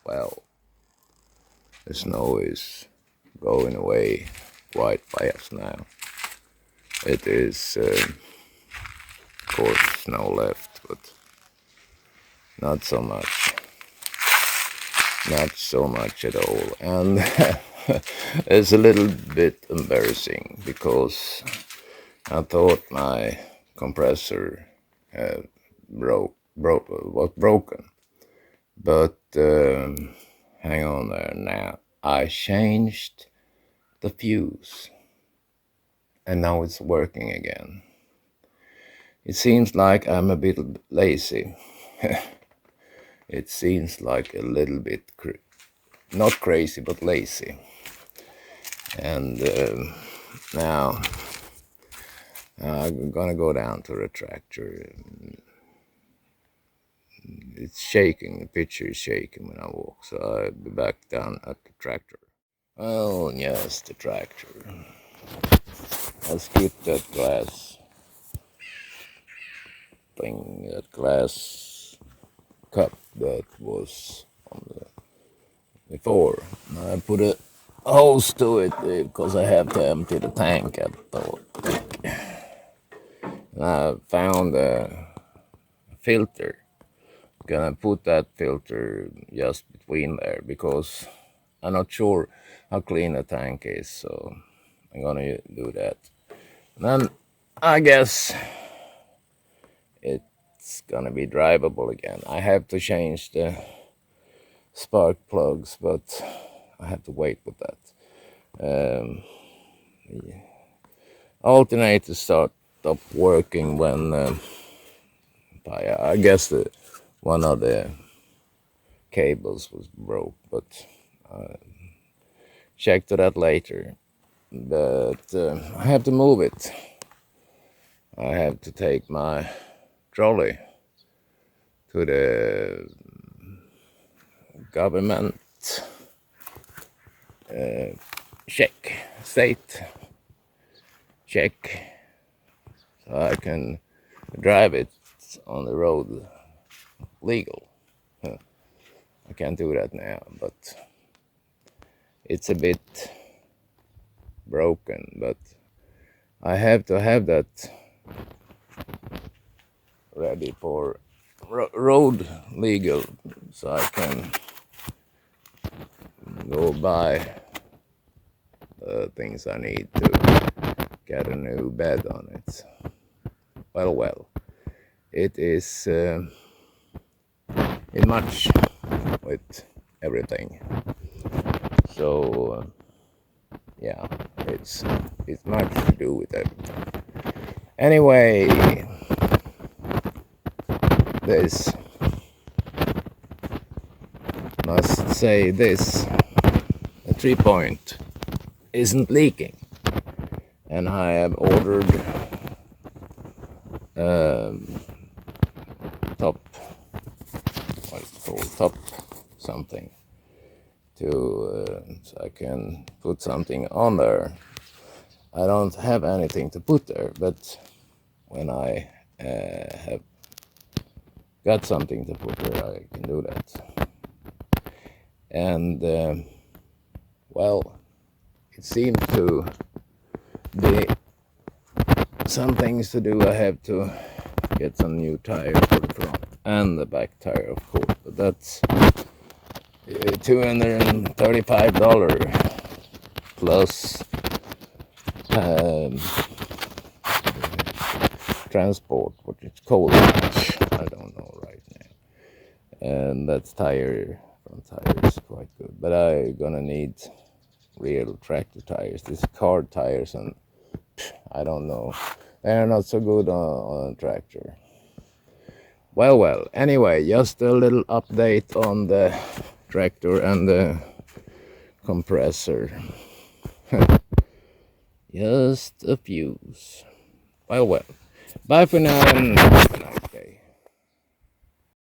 Well, the snow is going away quite fast now. It is, of course, snow left, but not so much. Not so much at all. And it's a little bit embarrassing because I thought my compressor was broken. But hang on there now. I changed the fuse and now it's working again. It seems like I'm a bit lazy. It seems like a little bit, not crazy, but lazy. And now I'm gonna go down to the tractor. It's shaking, the picture is shaking when I walk, so I'll be back down at the tractor. Oh, yes, the tractor. I'll skip that glass thing, that glass cup that was on the before. I put a hose to it because I have to empty the tank at the and I found a filter. Gonna put that filter just between there because I'm not sure how clean the tank is, so I'm gonna do that. And then I guess it's gonna be drivable again. I have to change the spark plugs, but I have to wait with that. The alternator stop working when I guess one of the cables was broke, but check to that later. But I have to move it. I have to take my trolley to the government state check, so I can drive it on the road legal. I can't do that now, but it's a bit broken, but I have to have that ready for road legal, so I can go buy the things I need to get a new bed on it. Well, it is in much with everything. So yeah, it's much to do with everything. Anyway, this must say this: a 3-point isn't leaking, and I have ordered top, what is it called, top something, to so I can put something on there. I don't have anything to put there, but when I have got something to put there, I can do that. And well, it seems to be some things to do. I have to get some new tires for the front and the back tire, of course, but that's $235 plus transport, what it's called. I don't know right now. And that's front tires, quite good. But I'm gonna need real tractor tires. These car tires, and I don't know. They're not so good on a tractor. Well, anyway, just a little update on the tractor and the compressor. Just a fuse. Well. Bye for now and have a nice day.